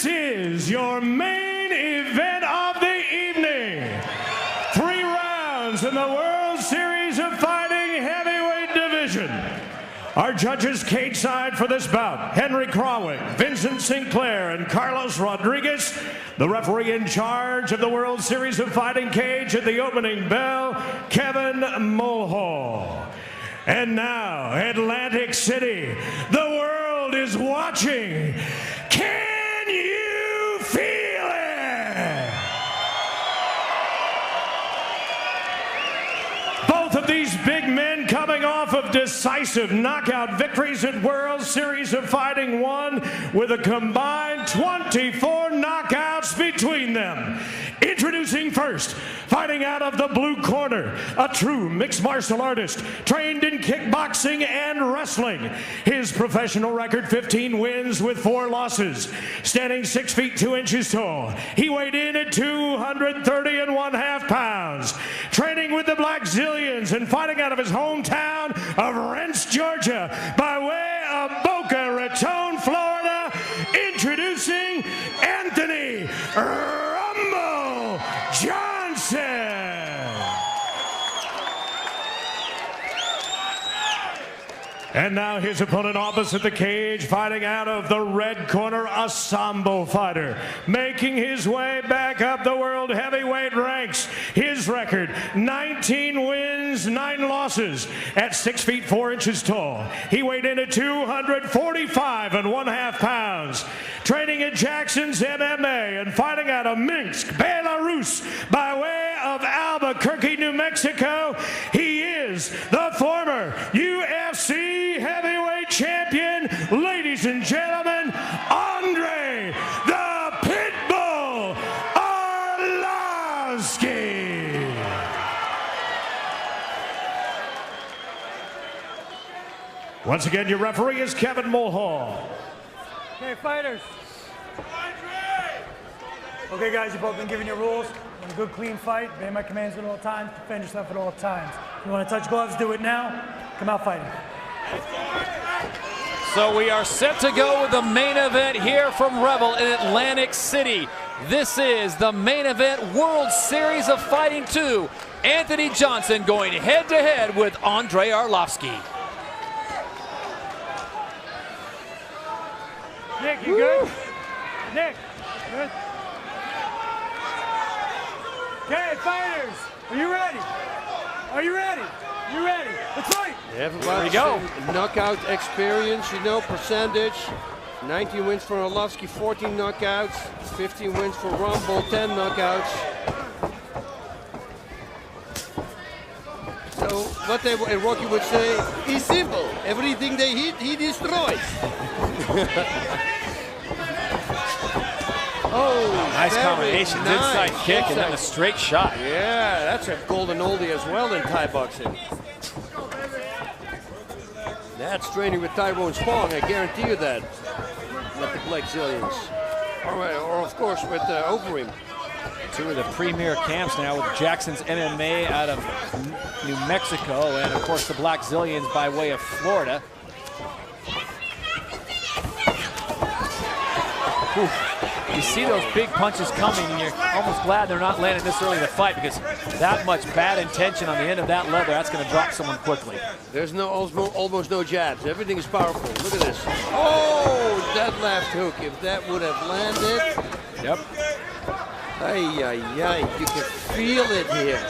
This is your main event of the evening. 3 rounds in the World Series of Fighting Heavyweight Division. Our judges cage side for this bout: Henry Krawick, Vincent Sinclair, and Carlos Rodriguez. The referee in charge of the World Series of Fighting cage at the opening bell, Kevin Mulhall. And now, Atlantic City, the world is watching. Can you feel it? Both of these big men coming off of decisive knockout victories at World Series of Fighting 1 with a combined 24 knockouts between them. Introducing first, fighting out of the blue corner, a true mixed martial artist, trained in kickboxing and wrestling. His professional record, 15 wins with 4 losses. Standing 6 feet 2 inches tall, he weighed in at 230.5 pounds. Training with the Black Zillions and fighting out of his hometown of Rents, Georgia, by way of Boca Raton, Florida. Introducing Anthony Johnson. And now his opponent opposite the cage, fighting out of the red corner, a Sambo fighter, making his way back up the world heavyweight ranks. His record, 19 wins, 9 losses. At 6 feet 4 inches tall, he weighed in at 245.5 pounds. Training at Jackson's MMA and fighting out of Minsk, Belarus, by way of Albuquerque, New Mexico. He is the former UFC heavyweight champion, ladies and gentlemen, Andrei the Pitbull Arlovski. Once again, your referee is Kevin Mulhall. Okay, fighters. Okay, guys, you've both been given your rules. Want a good, clean fight. Obey my commands at all times. Defend yourself at all times. If you want to touch gloves, do it now. Come out fighting. So we are set to go with the main event here from Revel in Atlantic City. This is the main event World Series of Fighting 2. Anthony Johnson going head-to-head with Andrei Arlovski. Nick, you good? Nick, good? Okay, fighters, are you ready? Are you ready? You ready? Let's fight! Everybody's knockout experience, you know, percentage. 19 wins for Arlovski, 14 knockouts. 15 wins for Rumble, 10 knockouts. So what Rocky would say, he's simple. Everything they hit, he destroys. Oh, nice combination. Nice. Inside kick and then a straight shot. Yeah, that's a golden oldie as well in Thai boxing. That's training with Tyrone Spong, I guarantee you that. With the Black Zillions. Or of course with Overeem. 2 of the premier camps now with Jackson's MMA out of New Mexico and of course the Black Zillions by way of Florida. Oof. You see those big punches coming and you're almost glad they're not landing this early in the fight because that much bad intention on the end of that leather, that's going to drop someone quickly. There's almost no jabs. Everything is powerful. Look at this. Oh, that left hook. If that would have landed. Yep. Ay, ay, ay. You can feel it here.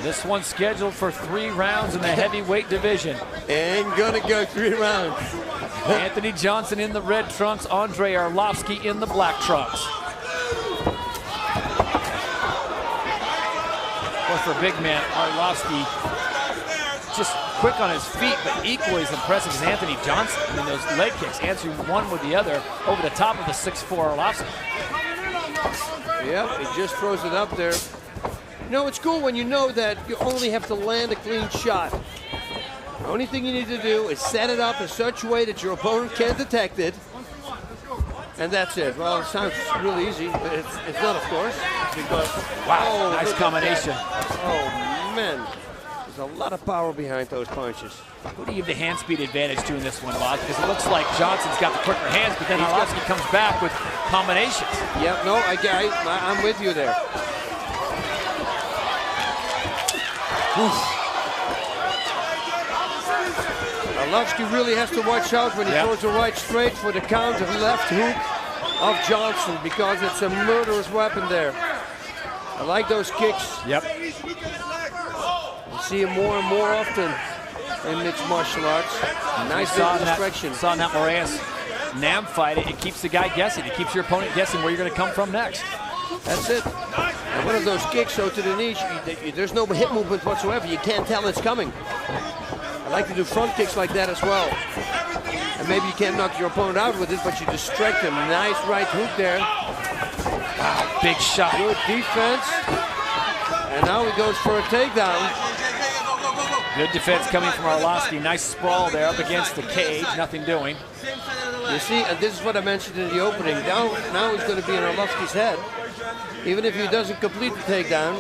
This one's scheduled for 3 rounds in the heavyweight division. And gonna go 3 rounds. Anthony Johnson in the red trunks, Andrei Arlovski in the black trunks. Of course, for a big man, Arlovski just quick on his feet, but equally as impressive as Anthony Johnson. I mean, those leg kicks answering one with the other over the top of the 6'4" Arlovski. Yep, he just throws it up there. You know, it's cool when you know that you only have to land a clean shot. The only thing you need to do is set it up in such a way that your opponent can't detect it. And that's it. Well, it sounds really easy, but it's not, of course. Because, wow, nice combination. Oh, man. There's a lot of power behind those punches. Who do you give the hand speed advantage to in this one, Bob? Because it looks like Johnson's got the quicker hands, but then Arlovski comes back with combinations. Yep, no, I'm with you there. Arlovski really has to watch out when he throws a right straight for the counter left hook of Johnson, because it's a murderous weapon there. I like those kicks. Yep. You see him more and more often in mixed martial arts. Nice distraction. Saw in that Moraes Nam fight, it keeps the guy guessing. It keeps your opponent guessing where you're going to come from next. That's it. And one of those kicks, so to the knee, there's no hip movement whatsoever. You can't tell it's coming. I like to do front kicks like that as well. And maybe you can't knock your opponent out with it, but you distract him. Nice right hook there. Wow, big shot. Good defense. And now he goes for a takedown. Good defense coming from Arlovski. Nice sprawl there up against the cage. Nothing doing. You see, and this is what I mentioned in the opening. Now he's going to be in Arlovski's head. Even if he doesn't complete the takedown,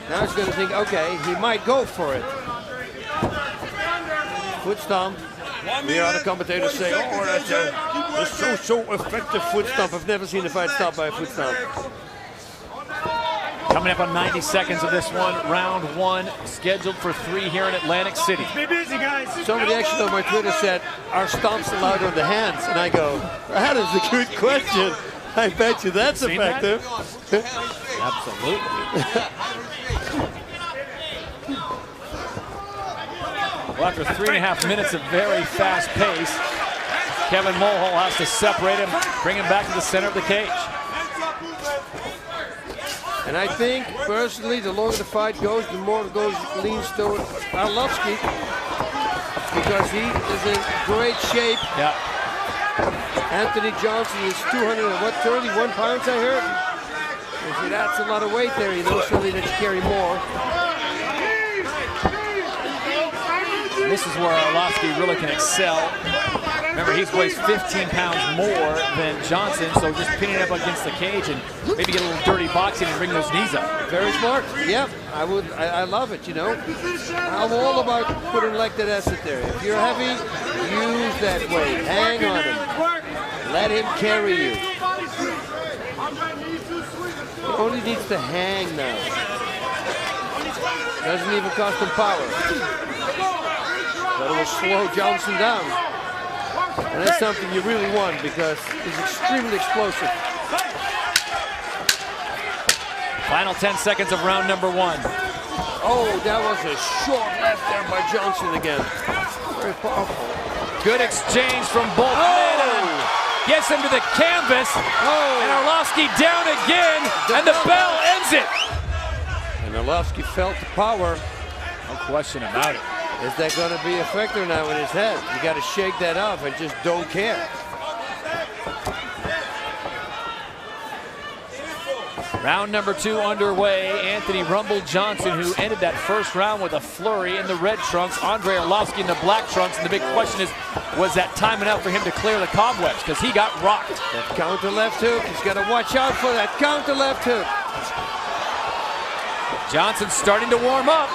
now he's going to think, okay, he might go for it. Foot stomp. The other commentators say, oh, that's so effective foot stomp. I've never seen a fight stopped by a foot stomp. Coming up on 90 seconds of this one, round one, scheduled for 3 here in Atlantic City. Be busy, guys. Somebody actually on my Twitter said, are stomps allowed on the hands? And I go, that is a good question. I bet you that's effective. Absolutely. Well, after 3.5 minutes of very fast pace, Kevin Mulhall has to separate him, bring him back to the center of the cage. And I think, personally, the longer the fight goes, the more it leans toward Arlovski, because he is in great shape. Yeah. Anthony Johnson is 231 pounds, I heard. You see, that's a lot of weight there. You know, certainly that you carry more. And this is where Arlovski really can excel. Remember, he weighs 15 pounds more than Johnson, so just pinning up against the cage and maybe get a little dirty boxing and bring those knees up. Very smart. Yep, I love it, you know. I'm all about putting lactic acid there. If you're heavy, use that weight. Hang on him. Let him carry you. He only needs to hang now. Doesn't even cost him power. But it will slow Johnson down. And that's something you really want, because he's extremely explosive. Final 10 seconds of round number one. Oh, that was a short left there by Johnson again. Very powerful. Good exchange from both men. Gets him to the canvas. And Arlovski down again. And the bell ends it. And Arlovski felt the power. No question about it. Is that going to be effective now in his head? You got to shake that off and just don't care. Round number two underway. Anthony Rumble Johnson, who ended that first round with a flurry in the red trunks. Andrei Arlovski in the black trunks. And the big question is, was that time enough for him to clear the cobwebs? Because he got rocked. That counter left hook. He's got to watch out for that counter left hook. Johnson's starting to warm up.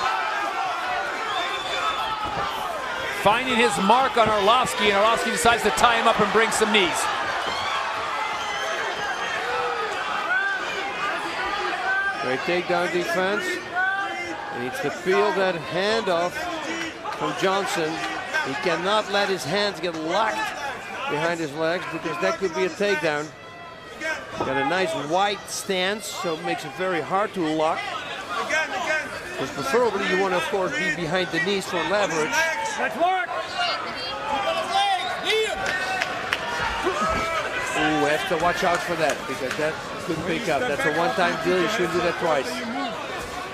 Finding his mark on Arlovski, and Arlovski decides to tie him up and bring some knees. Great takedown defense. He needs to feel that handoff from Johnson. He cannot let his hands get locked behind his legs, because that could be a takedown. Got a nice wide stance, so it makes it very hard to lock. Because preferably you want to, of course, be behind the knees for leverage. Let's work. Ooh, have to watch out for that, because that could pick up. That's a one-time deal. You shouldn't do that twice.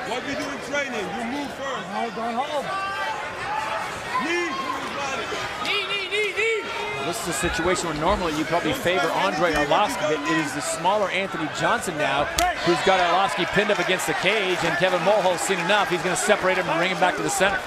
What we do in training, you move first. Don't hold. Knee. This is a situation where normally you probably favor Andrei Arlovski, but it is the smaller Anthony Johnson now who's got Arlovski pinned up against the cage, and Kevin Mulhall's seen enough. He's going to separate him and bring him back to the center.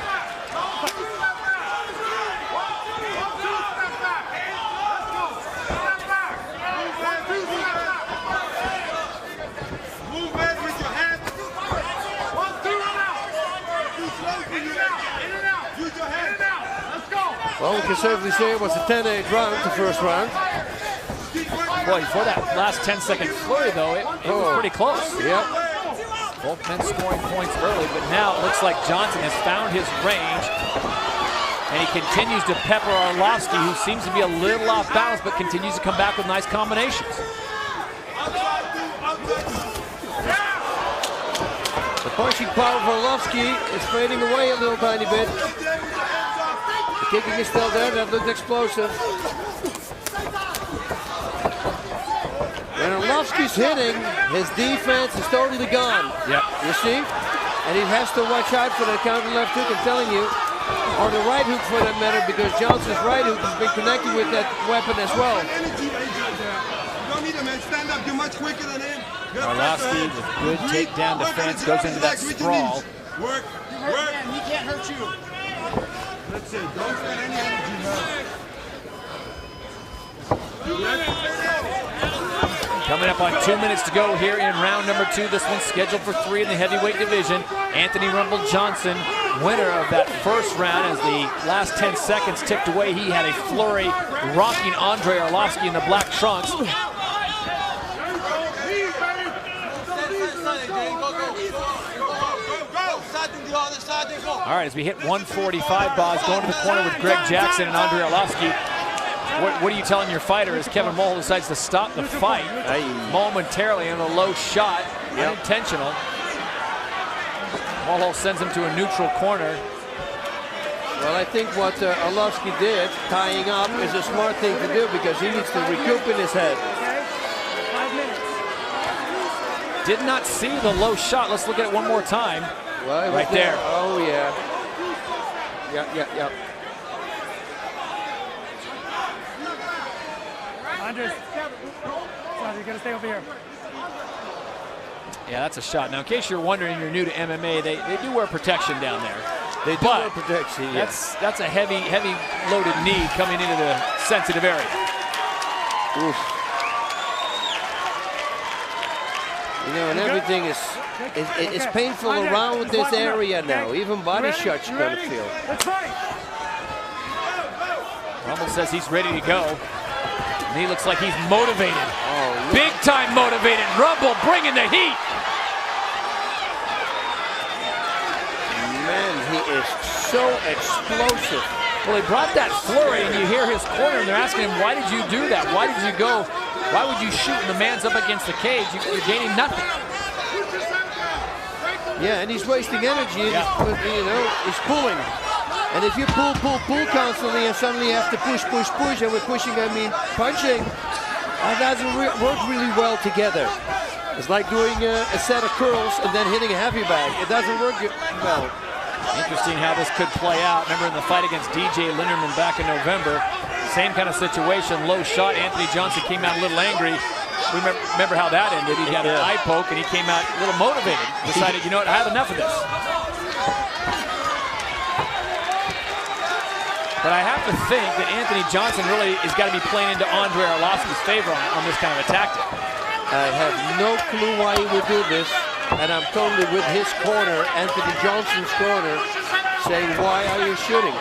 Well, we can safely say it was a 10-8 round, the first round. Boy, before that last 10-second flurry, though, it was pretty close. Yep. Both men scoring points early, but now it looks like Johnson has found his range. And he continues to pepper Arlovski, who seems to be a little off balance, but continues to come back with nice combinations. The punching power of Arlovski is fading away a little tiny bit. The kicking is still there. That looks explosive. When Arlovski's hitting, his defense is totally gone. Yep. You see? And he has to watch out for the counter left hook, I'm telling you. Or the right hook for that matter, because Johnson's right hook has been connected with that weapon as well. You don't need him, man. Stand up. You're much quicker than him. Arlovski with good takedown defense goes into that sprawl. Work. Work. He can't hurt you. That's it. Don't spend any energy, man. Coming up on 2 minutes to go here in round number 2. This one's scheduled for 3 in the heavyweight division. Anthony Rumble Johnson, winner of that first round. As the last 10 seconds ticked away, he had a flurry rocking Andrei Arlovski in the black trunks. All right, as we hit 145, Boz, going to the corner with Greg Jackson and Andrei Arlovski. What are you telling your fighter as Kevin Mulhall decides to stop the fight momentarily in a low shot, unintentional. Mulhall sends him to a neutral corner. Well, I think what Arlovski did, tying up, is a smart thing to do because he needs to recoup in his head. Did not see the low shot. Let's look at it one more time. Well, right there. Oh, yeah. Yep. Andres, you gotta stay over here. Yeah, that's a shot. Now, in case you're wondering, you're new to MMA, they do wear protection down there. They do wear protection, yeah. That's a heavy loaded knee coming into the sensitive area. Oof. You know, and everything is painful around this area now. Even body shots you're gonna feel. Let's fight. Rumble says he's ready to go. And he looks like he's motivated. Oh, big time motivated. Rumble bringing the heat. Man, he is so explosive. Well, he brought that flurry, and you hear his corner, and they're asking him, why did you do that? Why did you go? Why would you shoot? And the man's up against the cage. You're gaining nothing. Yeah, and he's wasting energy. Yeah. You know, he's pulling. And if you pull constantly and suddenly you have to push, and we're pushing, I mean punching, that doesn't work really well together. It's like doing a set of curls and then hitting a heavy bag. It doesn't work well. Interesting how this could play out. Remember in the fight against DJ Linderman back in November, same kind of situation, low shot. Anthony Johnson came out a little angry. We remember how that ended. He had an eye poke and he came out a little motivated. Decided, you know what, I have enough of this. But I have to think that Anthony Johnson really has got to be playing into Andrei Arlovski's favor on this kind of a tactic. I have no clue why he would do this, and I'm totally with his corner, Anthony Johnson's corner, saying, why are you shooting?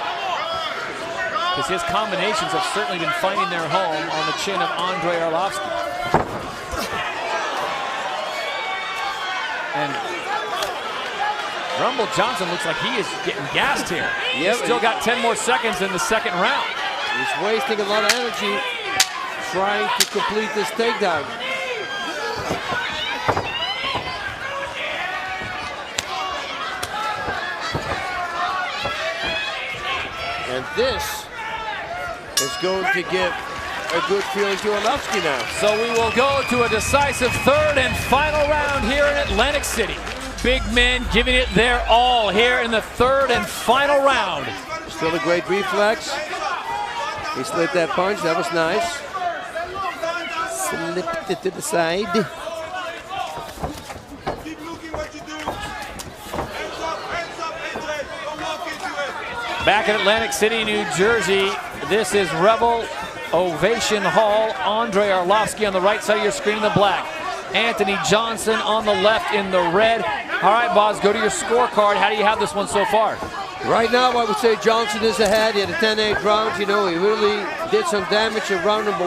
Because his combinations have certainly been finding their home on the chin of Andrei Arlovski. And Rumble Johnson looks like he is getting gassed here. Yep. He's still got 10 more seconds in the second round. He's wasting a lot of energy trying to complete this takedown. And this is going to give a good feeling to Arlovski now. So we will go to a decisive third and final round here in Atlantic City. Big men giving it their all here in the third and final round. Still a great reflex. He slid that punch, that was nice. Slipped it to the side. Keep looking what you do. Hands up, AJ. Don't walk into it. Back in Atlantic City, New Jersey, this is Rebel Ovation Hall. Andrei Arlovski on the right side of your screen in the black. Anthony Johnson on the left in the red. All right, Boz, go to your scorecard. How do you have this one so far? Right now, I would say Johnson is ahead. He had a 10-8 round. You know, he really did some damage in round number 1.